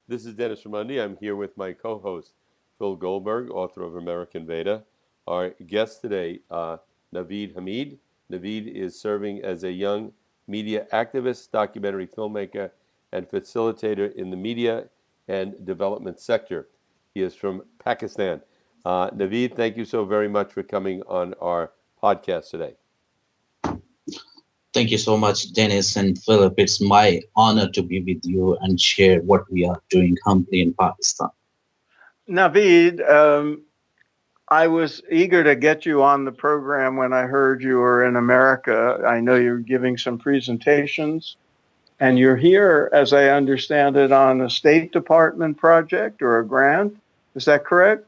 This is Dennis Ramundi. I'm here with my co-host, Phil Goldberg, author of American Veda. Our guest today, Naveed Hameed. Naveed is serving as a young media activist, documentary filmmaker, and facilitator in the media and development sector. He is from Pakistan. Naveed, thank you so very much for coming on our podcast today. Thank you so much, Dennis and Philip. It's my honor to be with you and share what we are doing humbly in Pakistan. Naveed, I was eager to get you on the program when I heard you were in America. I know you're giving some presentations, and you're here, as I understand it, on a State Department project or a grant. Is that correct?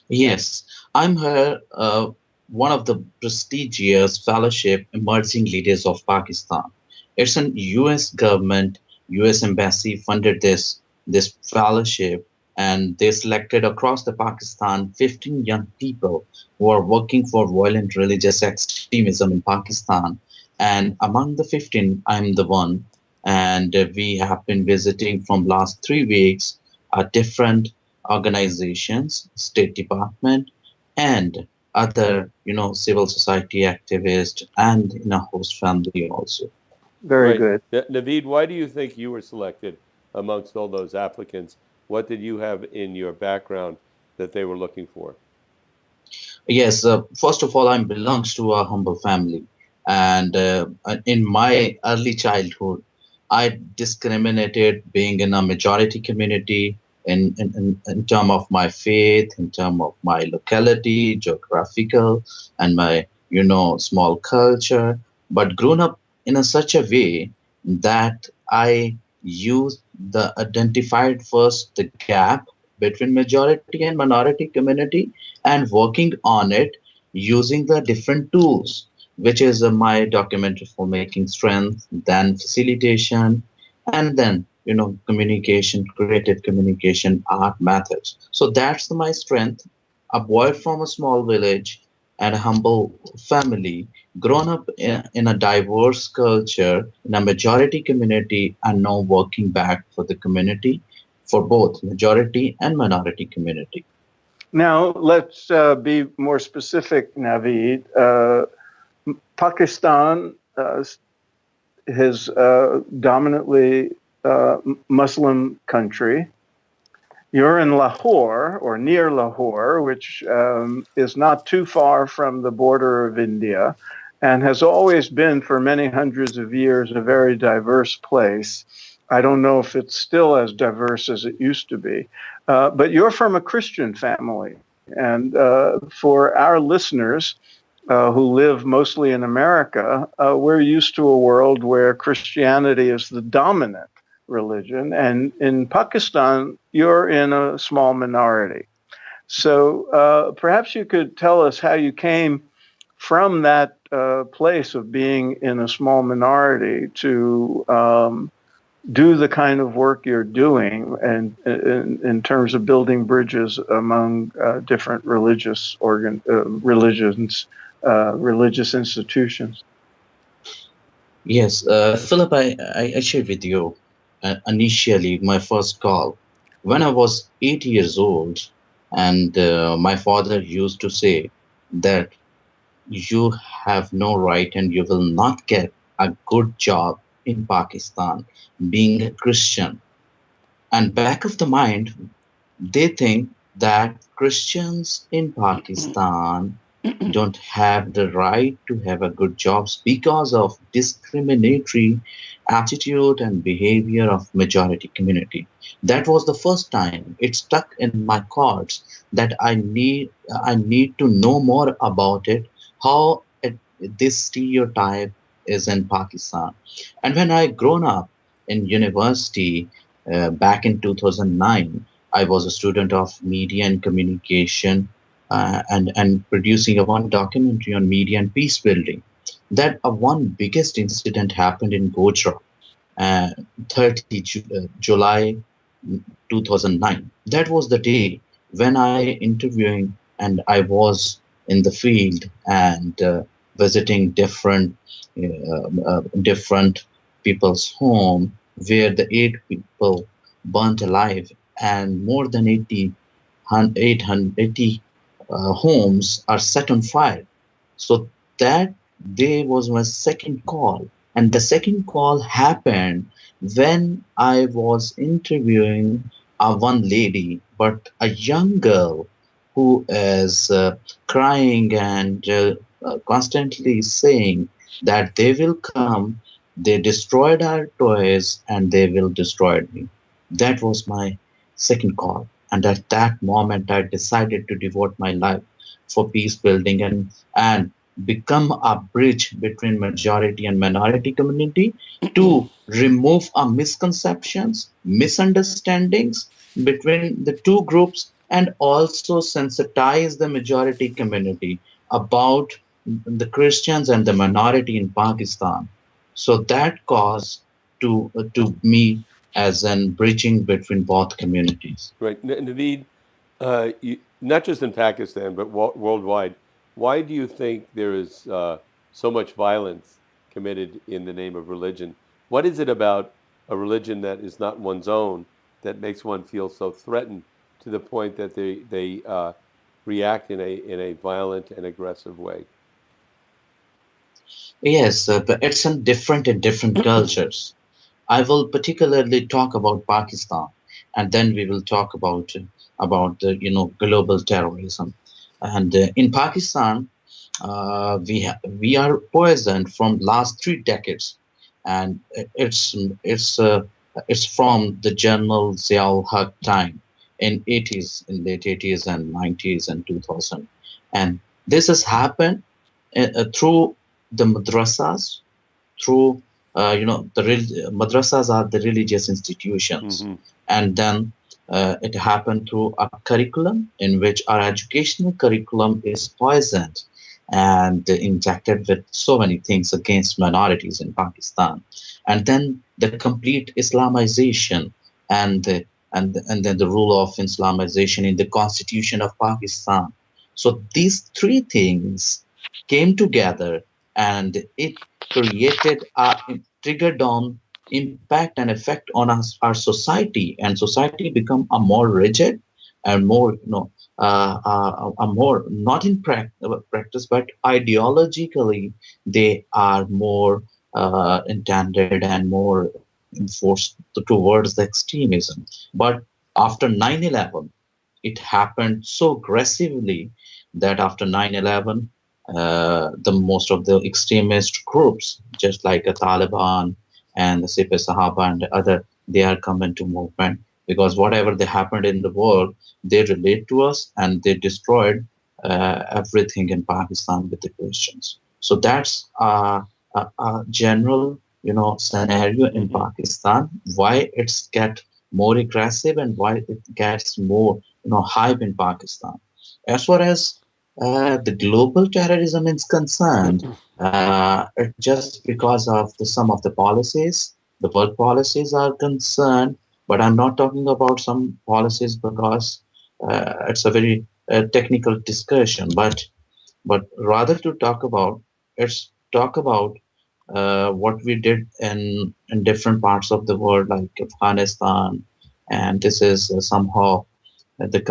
Yes, I'm here, one of the prestigious fellowship Emerging Leaders of Pakistan. It's an U.S. government, U.S. embassy funded this fellowship, and they selected across the Pakistan 15 young people who are working for violent religious extremism in Pakistan. And among the 15, I'm the one. And we have been visiting from last 3 weeks different organizations, State Department, and other, civil society activists, and in a host family also. Very good. Naveed, why do you think you were selected amongst all those applicants? What did you have in your background that they were looking for? Yes, first of all, I belongs to a humble family, and in my early childhood, I discriminated being in a majority community in term of my faith, in term of my locality, geographical, and my small culture. But grown up in such a way that I used the identified first the gap between majority and minority community and working on it using the different tools, which is my documentary filmmaking strength, then facilitation, and then communication, creative communication, art methods. So that's my strength. A boy from a small village and a humble family, grown up in a diverse culture, in a majority community, and now working back for the community, for both majority and minority community. Now, let's be more specific, Naveed. Pakistan is dominantly Muslim country. You're in Lahore, or near Lahore, which is not too far from the border of India, and has always been for many hundreds of years a very diverse place. I don't know if it's still as diverse as it used to be, but you're from a Christian family. And for our listeners who live mostly in America, we're used to a world where Christianity is the dominant religion. And in Pakistan, you're in a small minority. So perhaps you could tell us how you came from that place of being in a small minority to do the kind of work you're doing, and in terms of building bridges among different religious religious institutions. Yes, Philip, I shared with you initially my first call when I was 8 years old, and my father used to say that you have no right and you will not get a good job in Pakistan being a Christian. And back of the mind, they think that Christians in Pakistan don't have the right to have a good jobs because of discriminatory attitude and behavior of majority community. That was the first time it stuck in my cards that I need to know more about it, how this stereotype is in Pakistan. And when I grown up in university back in 2009, I was a student of media and communication, and producing a one documentary on media and peace building. That one biggest incident happened in Gujarat, uh, 30 July 2009. That was the day when I interviewing and I was in the field and visiting different people's home where the eight people burnt alive, and more than 880 homes are set on fire. So that day was my second call, and the second call happened when I was interviewing one lady, but a young girl who is crying and constantly saying that they will come, they destroyed our toys, and they will destroy me. That was my second call, and at that moment, I decided to devote my life for peace building and become a bridge between majority and minority community to remove misconceptions, misunderstandings between the two groups, and also sensitize the majority community about the Christians and the minority in Pakistan. So that caused to me as an bridging between both communities. Right, Naveed, not just in Pakistan but worldwide, why do you think there is so much violence committed in the name of religion? What is it about a religion that is not one's own that makes one feel so threatened to the point that they react in a violent and aggressive way? Yes, but it's different in different cultures. I will particularly talk about Pakistan, and then we will talk about the global terrorism. And in Pakistan, we are poisoned from last 3 decades, and it's from the General Ziaul Haq time in late 80s and 90s and 2000, and this has happened through the madrasas, through madrasas are the religious institutions, Hmm. and then it happened through a curriculum in which our educational curriculum is poisoned and injected with so many things against minorities in Pakistan, and then the complete Islamization and and then the rule of Islamization in the Constitution of Pakistan. So these three things came together, and it created a trigger down impact and effect on us, our society, and society become a more rigid and more a more not in practice but ideologically they are more intended and more enforced towards the extremism. But after 9/11, it happened so aggressively that after 9/11, the most of the extremist groups, just like the Taliban and the Sipah Sahaba and the other, they are coming to movement because whatever they happened in the world, they relate to us and they destroyed everything in Pakistan with the Christians. So that's a general, scenario in Hmm. Pakistan. Why it's get more aggressive and why it gets more, hype in Pakistan. As far as the global terrorism is concerned, it's just because of some of the policies, the world policies are concerned, but I'm not talking about some policies because it's a very technical discussion, but rather to talk about, let's talk about what we did in different parts of the world, like Afghanistan, and this is somehow the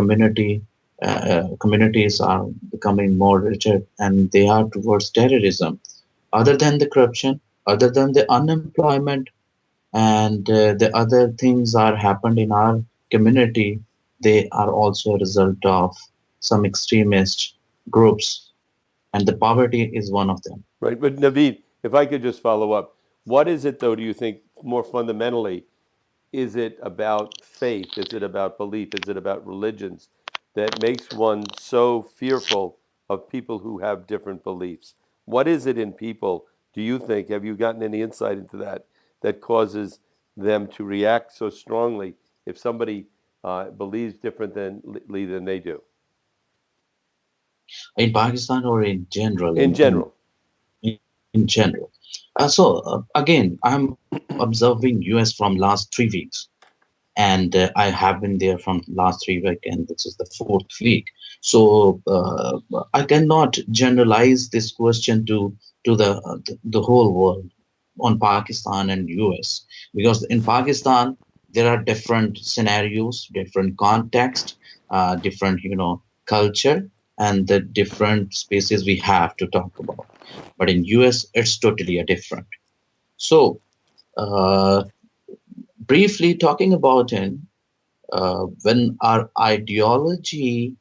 communities are becoming more rigid and they are towards terrorism. Other than the corruption, other than the unemployment, and the other things are happened in our community, they are also a result of some extremist groups, and the poverty is one of them. Right, but Naveed, if I could just follow up, what is it though? Do you think more fundamentally? Is it about faith? Is it about belief? Is it about religions that makes one so fearful of people who have different beliefs? What is it in people, do you think? Have you gotten any insight into that that causes them to react so strongly if somebody believes differently than they do? In Pakistan or in general, In general. in general. Again, I'm observing US from last 3 weeks, and I have been there from last 3 weeks, and this is the fourth week. So I cannot generalize this question to the whole world on Pakistan and US, because in Pakistan There are different scenarios, different context, different culture, and the different spaces we have to talk about. But in US, it's totally a different. So, uh, briefly talking about it, when our ideology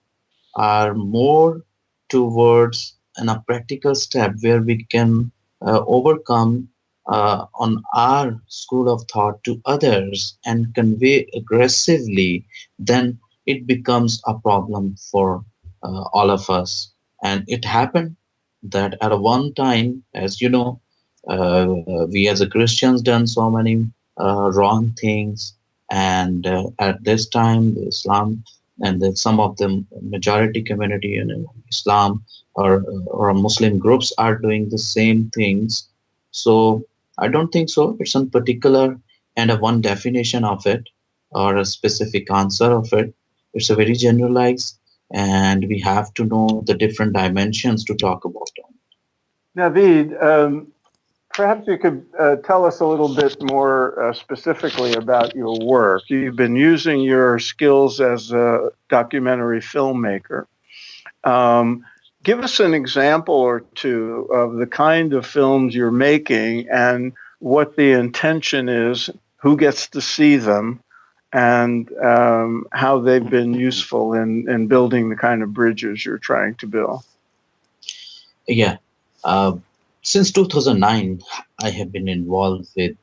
are more towards a practical step where we can overcome on our school of thought to others and convey aggressively, then it becomes a problem for all of us. And it happened that at one time, as you know, we as a Christians done so many wrong things, and at this time, the Islam and then some of the majority community in Islam or Muslim groups are doing the same things. So I don't think so. It's a particular and a one definition of it or a specific answer of it. It's a very generalized, and we have to know the different dimensions to talk about it. Naveed, perhaps you could tell us a little bit more specifically about your work. You've been using your skills as a documentary filmmaker. Um, Give us an example or two of the kind of films you're making and what the intention is, who gets to see them, and how they've been useful in building the kind of bridges you're trying to build. Yeah. Uh, since 2009, I have been involved with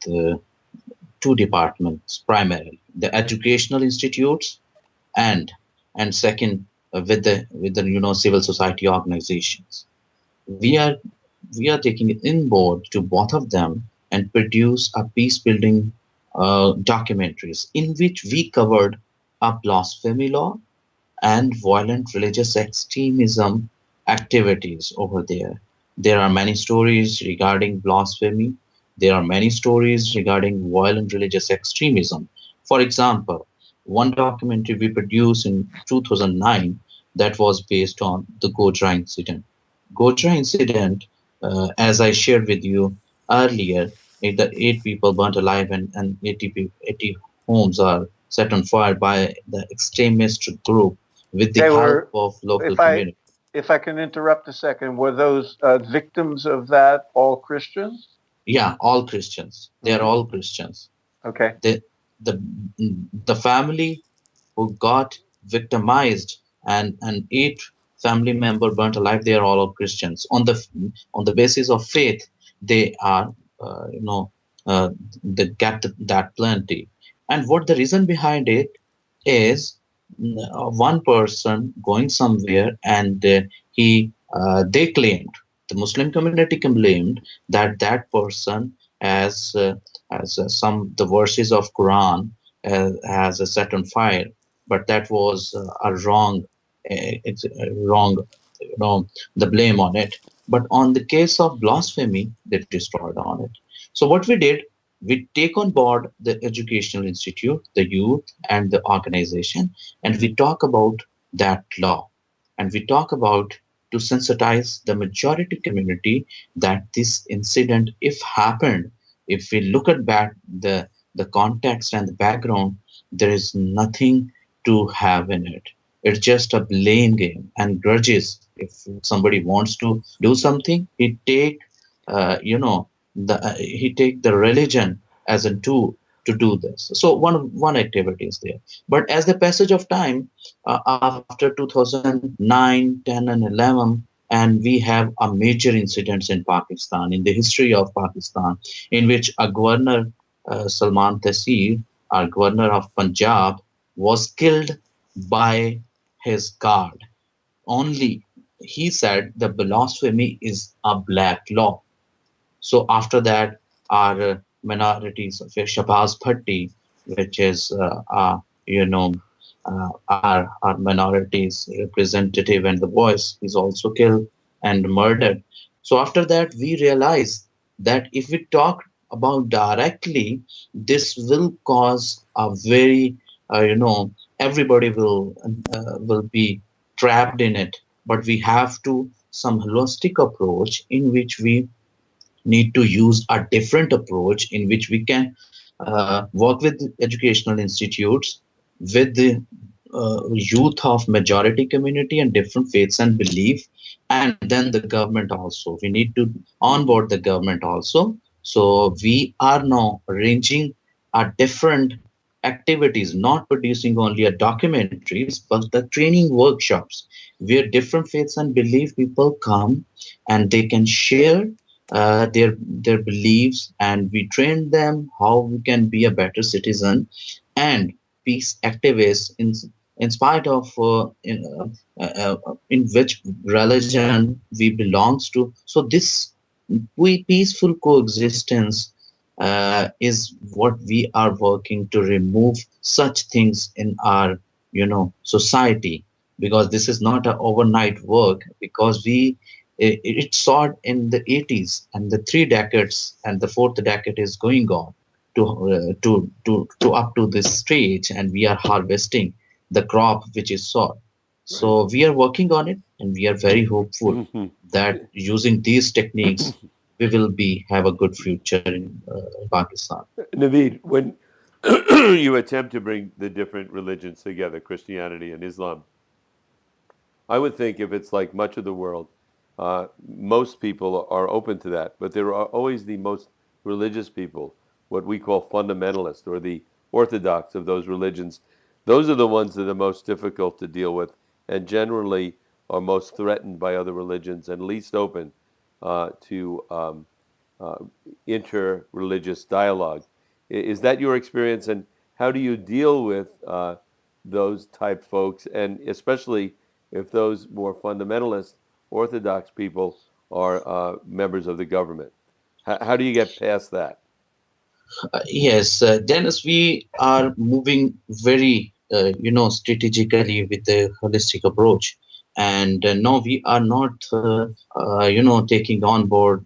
two departments primarily: the educational institutes and second, with the civil society organizations. We are we are taking it in board to both of them and produce a peace building documentaries in which we covered a blasphemy law and violent religious extremism activities over there. There are many stories regarding blasphemy. There are many stories regarding violent religious extremism. For example, one documentary we produced in 2009 that was based on the Gojra incident. Gojra incident, as I shared with you earlier, the eight people burnt alive and 80 homes are set on fire by the extremist group with the They help were, of local if I community. if I can interrupt a second, were those victims of that all Christians? Yeah, all Christians. They are Hmm. all Christians. Okay. The the the family who got victimized and eight family member burnt alive, they are all Christians. On the basis of faith, they are uh, you know uh, they get that plenty. And what the reason behind it is, one person going somewhere and he they claimed, the Muslim community claimed that that person has some the verses of Quran has set on fire, but that was a wrong, it's wrong, the blame on it. But on the case of blasphemy, they destroyed on it. So what we did, we take on board the educational institute, the youth, and the organization, and we talk about that law, and we talk about to sensitize the majority community that this incident, if happened, if we look at back the context and the background, there is nothing to have in it. It's just a blame game and grudges. If somebody wants to do something, he take the religion as a tool to do this. So one activity is there. But as the passage of time, after 2009, 10, and 11, and we have a major incidents in Pakistan, in the history of Pakistan, in which a governor, Salman Taseer, our governor of Punjab, was killed by his guard. Only he said the blasphemy is a black law. So after that, our minorities of Shabazz Bhatti, which is our minorities representative and the voice, is also killed and murdered. So after that, we realize that if we talk about directly, this will cause a very everybody will be trapped in it. But we have to some holistic approach in which we need to use a different approach in which we can work with educational institutes, with the youth of majority community and different faiths and belief, and then the government also. We need to onboard the government also. So we are now arranging different activities, not producing only a documentaries, but the training workshops where different faiths and belief people come and they can share their beliefs, and we train them how we can be a better citizen and peace activists in spite of in which religion we belongs to. So this we peaceful coexistence is what we are working to remove such things in our society, because this is not an overnight work, because it started in the 80s and the 3 decades and the fourth decade is going on to up to this stage, and we are harvesting the crop which is sought. Right. So we are working on it, and we are very hopeful that using these techniques we will be have a good future in Pakistan. Naveed, when you attempt to bring the different religions together, Christianity and Islam, I would think if it's like much of the world, most people are open to that. But there are always the most religious people, what we call fundamentalists or the orthodox of those religions. Those are the ones that are most difficult to deal with and generally are most threatened by other religions and least open to uh, inter-religious dialogue. Is that your experience, and how do you deal with those type folks, and especially if those more fundamentalist Orthodox people are members of the government? How do you get past that? Yes, Dennis, we are moving very, strategically with the holistic approach. And no, we are not, taking on board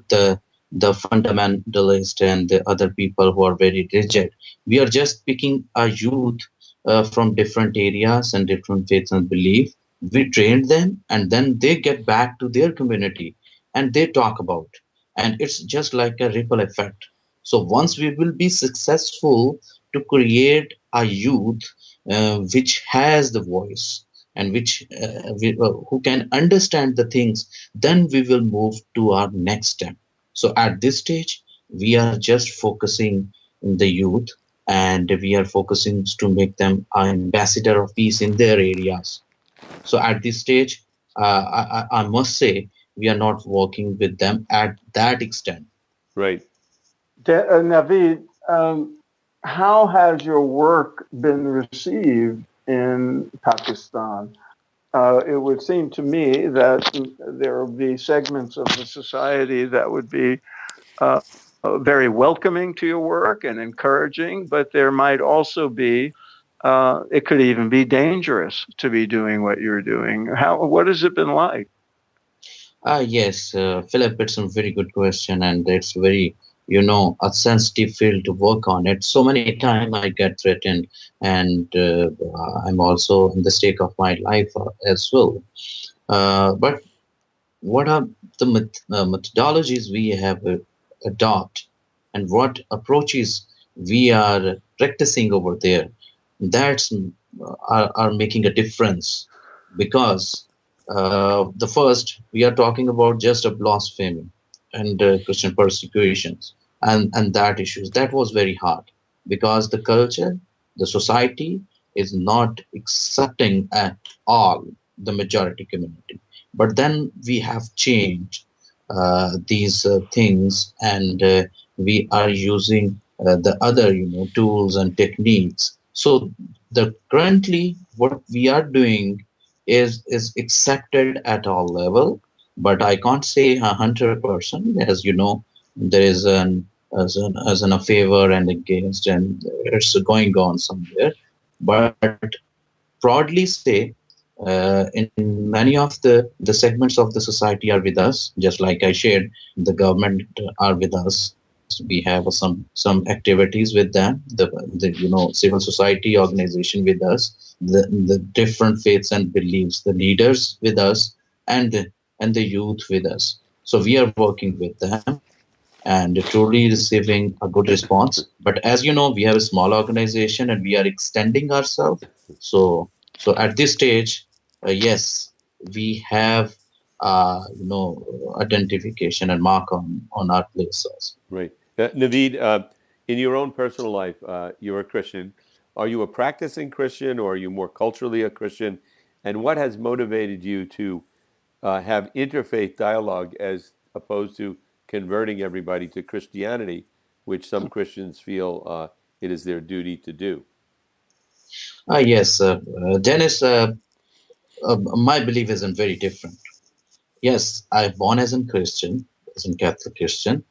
the fundamentalist and the other people who are very rigid. We are just picking a youth from different areas and different faiths and belief. We train them, and then they get back to their community and they talk about. And it's just like a ripple effect. So once we will be successful to create a youth which has the voice and who can understand the things, then we will move to our next step. So at this stage, we are just focusing on the youth, and we are focusing to make them an ambassador of peace in their areas. So at this stage, I must say we are not working with them at that extent. Right. Naveed, how has your work been received in Pakistan? It would seem to me that there will be segments of the society that would be very welcoming to your work and encouraging, but there might also be, it could even be dangerous to be doing what you're doing. What has it been like? Yes, Philip, it's a very good question, and it's very, a sensitive field to work on. It so many times I get threatened, and I'm also in the stake of my life as well. But what are the methodologies we have adopt, and what approaches we are practicing over there? That's are making a difference, because the first we are talking about just a blasphemy and Christian persecutions, and that issues that was very hard, because the culture, the society is not accepting at all the majority community. But then we have changed these things, and we are using the other tools and techniques. So the currently what we are doing is accepted at all level, but I can't say 100%. As you know, there is an a favor and against, and it's going on somewhere. But broadly say, in many of the segments of the society are with us, just like I shared. The government are with us. We have some activities with them. The civil society organization with us. The different faiths and beliefs. The leaders with us, and the youth with us. So we are working with them, and truly receiving a good response. But as you know, we have a small organization and we are extending ourselves. So at this stage, yes, we have identification and mark on our places. Right. Naveed, in your own personal life, you're a Christian. Are you a practicing Christian or are you more culturally a Christian? And what has motivated you to have interfaith dialogue as opposed to converting everybody to Christianity, which some Christians feel it is their duty to do? Yes, Dennis, my belief isn't very different. Yes, I born as a Christian, as a Catholic Christian,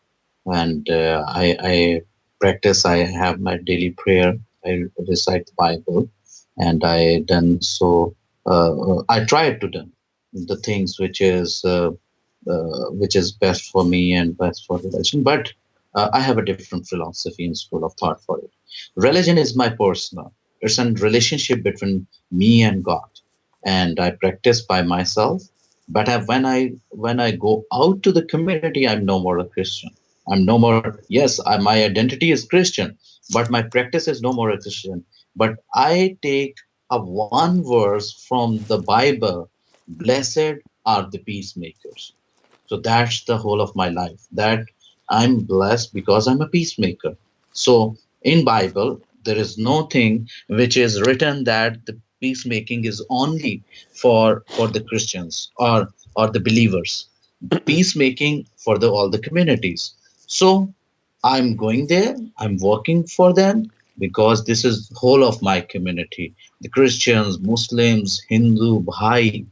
and I practice. I have my daily prayer. I recite the Bible, and I done so. I try to do the things which is best for me and best for religion. But I have a different philosophy and school of thought for it. Religion is my personal. It's a relationship between me and God, and I practice by myself. But when I go out to the community, I'm no more a Christian. I'm no more. Yes, my identity is Christian, but my practice is no more a Christian. But I take a one verse from the Bible: "Blessed are the peacemakers." So that's the whole of my life. That I'm blessed because I'm a peacemaker. So in Bible, there is nothing which is written that the peacemaking is only for the Christians or the believers. Peacemaking for the all the communities. So I'm going there, I'm working for them because this is whole of my community. The Christians, Muslims, Hindu, Bahai,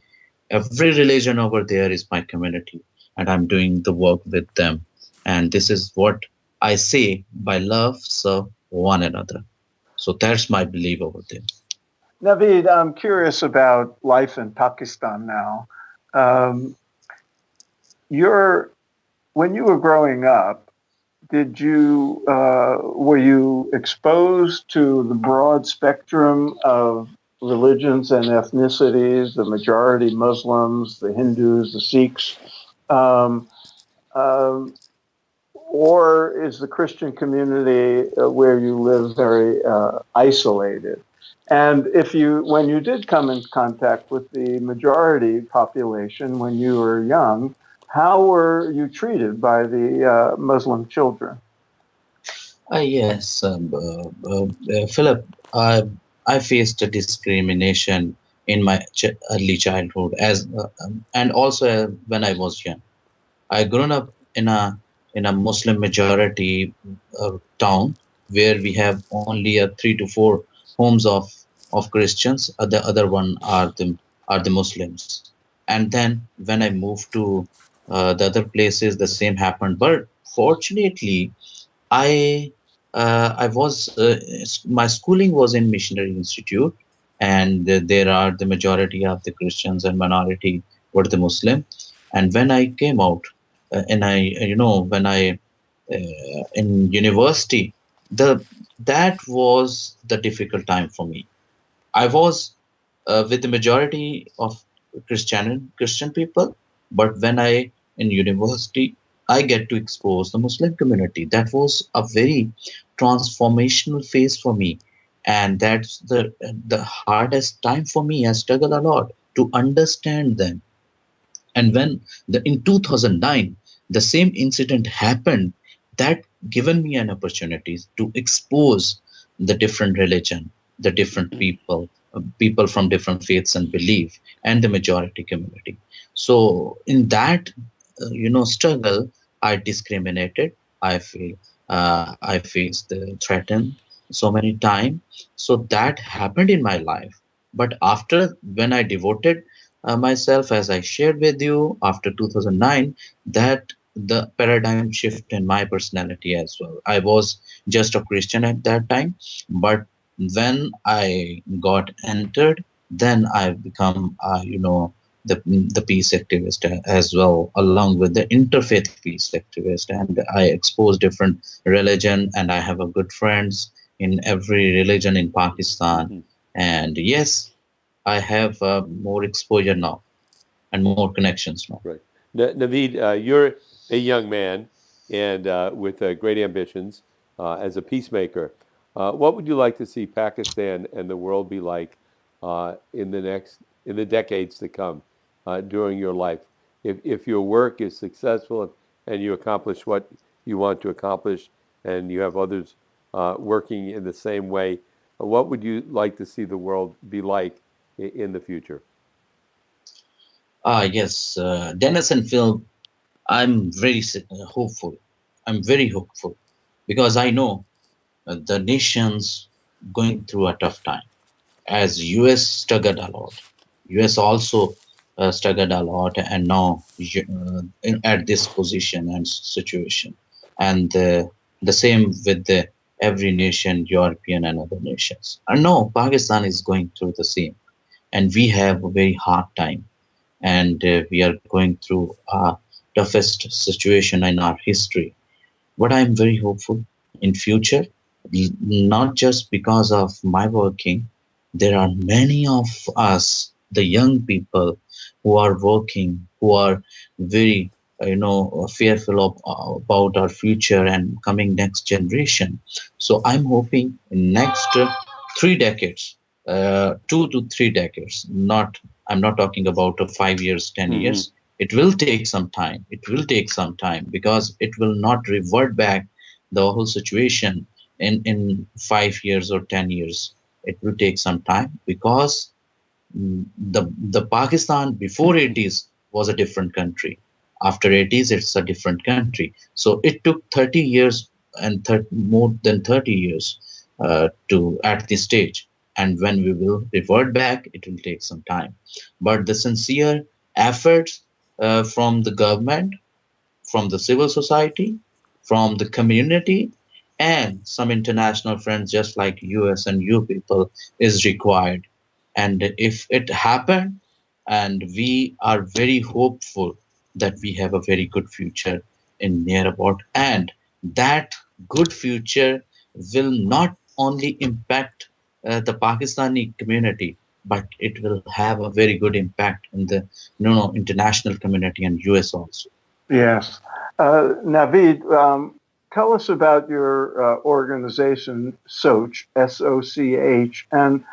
every religion over there is my community, and I'm doing the work with them. And this is what I say: by love, serve one another. So that's my belief over there. Naveed, I'm curious about life in Pakistan now. Um, you're, when you were growing up, were you exposed to the broad spectrum of religions and ethnicities, the majority Muslims, the Hindus, the Sikhs? Um, um, or is the Christian community where you live very isolated? And when you did come in contact with the majority population when you were young, how were you treated by the Muslim children? Yes, Philip, I faced a discrimination in my early childhood, and also when I was young. I grown up in a Muslim majority town where we have only 3 to 4 homes of Christians. The other one are the Muslims. And then when I moved to the other places, the same happened. But fortunately, I I was my schooling was in missionary institute, and there are the majority of the Christians and minority were the Muslim. And when I came out, and I when I in university, the that was the difficult time for me. I was with the majority of Christian people, but when I in university, I get to expose the Muslim community. That was a very transformational phase for me, and that's the hardest time for me. I struggle a lot to understand them. And when in 2009 the same incident happened, that given me an opportunity to expose the different religion, the different people, people from different faiths and belief, and the majority community. So in that struggle, I discriminated. I faced threatened so many times. So that happened in my life. But after, when I devoted myself, as I shared with you after 2009, that the paradigm shift in my personality as well. I was just a Christian at that time, but when I got entered, then I become, the peace activist as well, along with the interfaith peace activist, and I expose different religion, and I have a good friends in every religion in Pakistan. Mm-hmm. And yes, I have more exposure now and more connections now. Right. Naveed, you're a young man. and with great ambitions as a peacemaker. What would you like to see Pakistan and the world be like in the decades to come during your life? If your work is successful and you accomplish what you want to accomplish, and you have others working in the same way, what would you like to see the world be like in the future? Yes, Dennis and Phil, I'm very hopeful. I'm very hopeful because I know the nation's going through a tough time. As US struggled a lot, US also struggled a lot, and now at this position and situation, and the same with the every nation, European and other nations. And now Pakistan is going through the same, and we have a very hard time, and we are going through a toughest situation in our history. But I'm very hopeful in future, not just because of my working. There are many of us, the young people, who are working, who are very, fearful of about our future and coming next generation. So I'm hoping in next 3 decades, 2 to 3 decades. Not, I'm not talking about 5 years, ten Hmm. years. It will take some time. It will take some time because it will not revert back the whole situation in 5 years or 10 years. It will take some time because the Pakistan before 80s was a different country. After 80s, it's a different country. So it took 30 years and more than 30 years to at this stage. And when we will revert back, it will take some time. But the sincere efforts from the government, from the civil society, from the community, and some international friends just like US and you people is required. And if it happened, and we are very hopeful that we have a very good future in near about, and that good future will not only impact the Pakistani community, but it will have a very good impact in the international community and US also. Yes. Naveed, tell us about your organization, SOCH, SOCH. And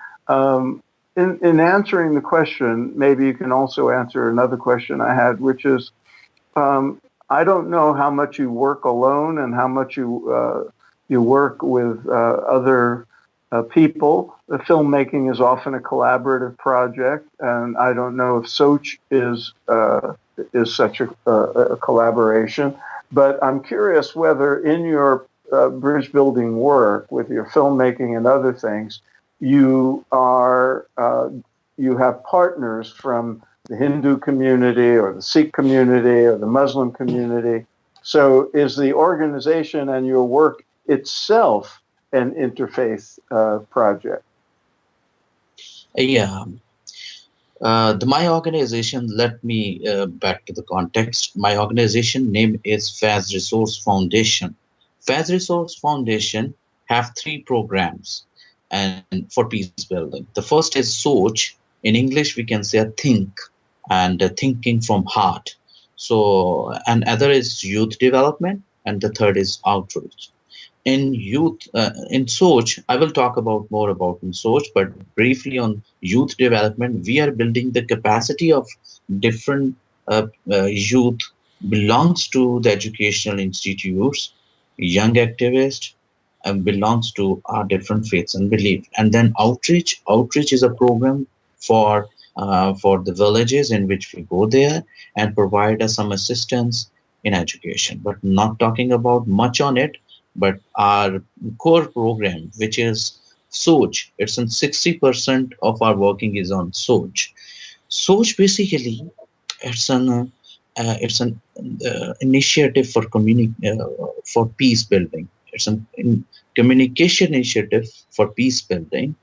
in answering the question, maybe you can also answer another question I had, which is I don't know how much you work alone and how much you work with other people. The filmmaking is often a collaborative project, and I don't know if Soch is such a collaboration. But I'm curious whether in your bridge building work with your filmmaking and other things, you are you have partners from the Hindu community or the Sikh community or the Muslim community. So is the organization and your work itself an interfaith project? Yeah, my organization, let me back to the context. My organization name is Faz Resource Foundation. Faz Resource Foundation have three programs and for peace building. The first is Soch. In English, we can say a think, and thinking from heart. So, and other is youth development, and the third is outreach. In youth, in Soch, I will talk about more about in Soch, but briefly on youth development, we are building the capacity of different youth belongs to the educational institutes, young activists, and belongs to our different faiths and beliefs. And then outreach is a program for for the villages in which we go there and provide us some assistance in education. But not talking about much on it, but our core program, which is Soch, it's on 60% of our working is on Soch. Soch basically it's an initiative for for peace building. It's an communication initiative for peace building,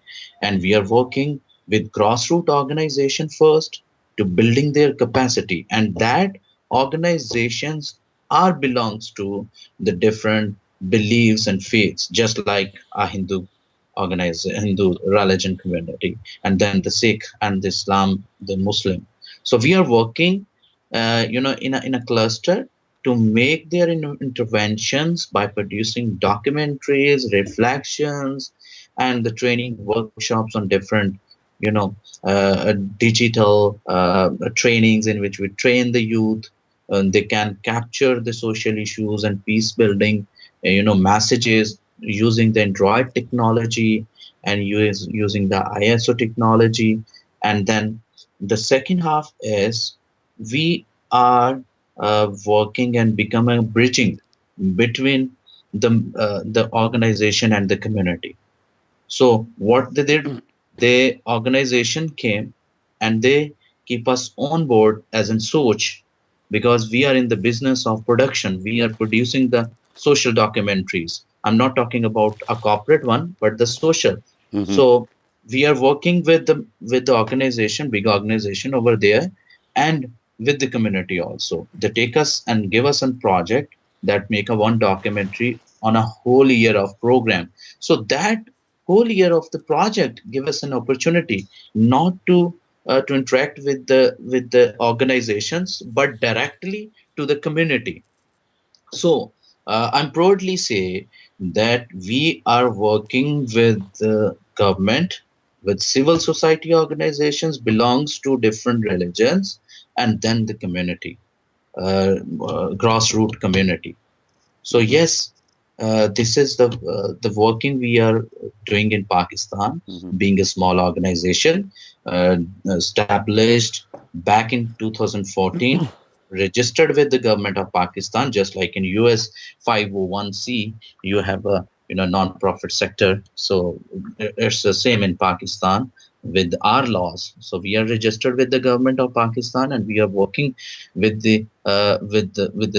and we are working with grassroots organization first to building their capacity, and that organizations are belongs to the different beliefs and faiths, just like a Hindu religion community, and then the Sikh and the Islam, the Muslim. So we are working, in a cluster to make their interventions by producing documentaries, reflections, and the training workshops on different, you know, digital trainings in which we train the youth. They can capture the social issues and peace building, messages using the Android technology and using the ISO technology. And then the second half is we are working and becoming bridging between the organization and the community. So what they did, the organization came and they keep us on board as in Soch, because we are in the business of production. We are producing the social documentaries. I'm not talking about a corporate one, but the social. Mm-hmm. So we are working with the organization, big organization over there, and with the community also. They take us and give us a project that make a one documentary on a whole year of program. So that whole year of the project give us an opportunity not to interact with the organizations, but directly to the community. So I'm proudly say that we are working with the government, with civil society organizations belongs to different religions, and then the community, grassroots community. So Mm-hmm. yes, this is the working we are doing in Pakistan, Mm-hmm. being a small organization, uh, established back in 2014, registered with the government of Pakistan, just like in US 501c, you have a non-profit sector. So it's the same in Pakistan with our laws. So we are registered with the government of Pakistan, and we are working with the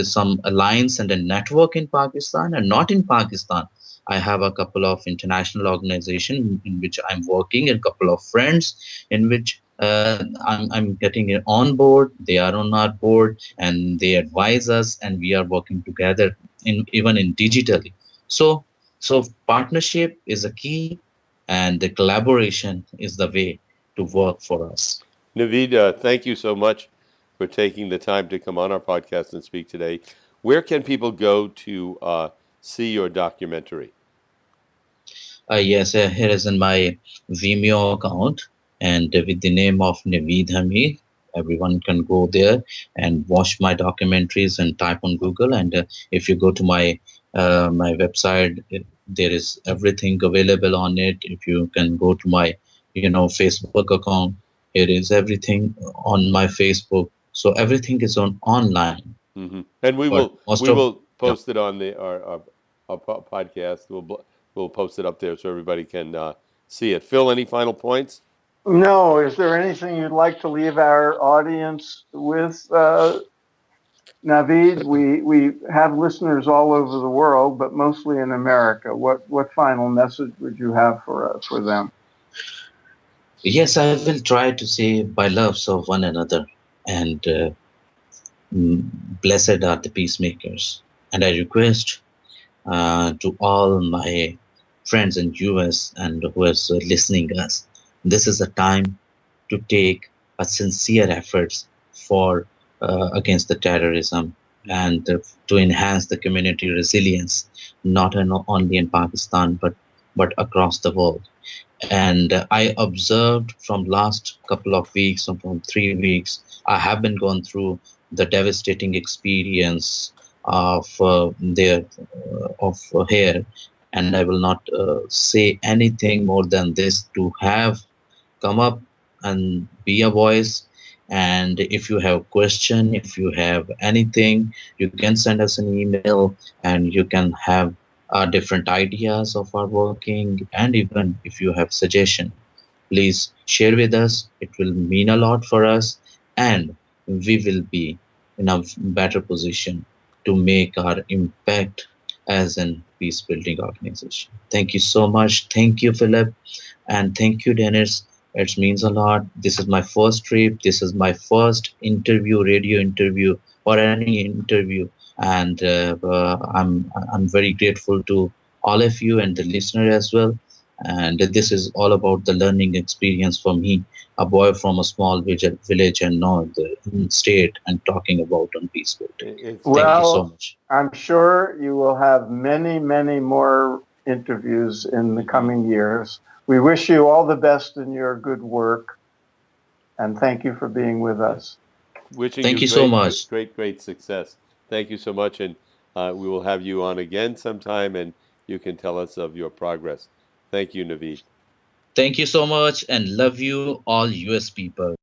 some alliance and a network in Pakistan and not in Pakistan. I have a couple of international organizations in which I'm working, and a couple of friends in which I'm getting it on board. They are on our board and they advise us, and we are working together in even in digitally. So partnership is a key, and the collaboration is the way to work for us. Naveed, thank you so much for taking the time to come on our podcast and speak today. Where can people go to see your documentary? Yes, here is in my Vimeo account, and with the name of Naveed Hameed. Everyone can go there and watch my documentaries and type on Google. And if you go to my website, there is everything available on it. If you can go to my Facebook account, it is everything on my Facebook. So everything is on online. Mm-hmm. And we But will most we of will yeah. post it on our podcast. We'll post it up there so everybody can see it. Phil, any final points? No, is there anything you'd like to leave our audience with, Naveed? We have listeners all over the world, but mostly in America. What final message would you have for them? Yes, I will try to say by love serve one another, and blessed are the peacemakers. And I request to all my friends in US and who is listening us, this is a time to take a sincere efforts for against the terrorism, and to enhance the community resilience, not only in Pakistan but across the world. And I observed from last couple of weeks or from 3 weeks, I have been going through the devastating experience of here, and I will not say anything more than this, to have come up and be a voice. And if you have question, if you have anything, you can send us an email, and you can have different ideas of our working. And even if you have suggestion, please share with us. It will mean a lot for us, and we will be in a better position to make our impact as an peace building organization. Thank you so much. Thank you, Philip, and thank you, Dennis. It means a lot. This is my first trip. This is my first interview, radio interview, or any interview, and I'm very grateful to all of you and the listener as well. And this is all about the learning experience for me, a boy from a small village and now the state and talking about on peaceful day. It's Thank you so Well, much. I'm sure you will have many, many more interviews in the mhm. coming years. We wish you all the best in your good work, and thank you for being with Yeah. us. Wishing Thank you you so great, much. great success. Thank you so much, and we will have you on again sometime, and you can tell us of your progress. Thank you, Naveed. Thank you so much and love you all US people.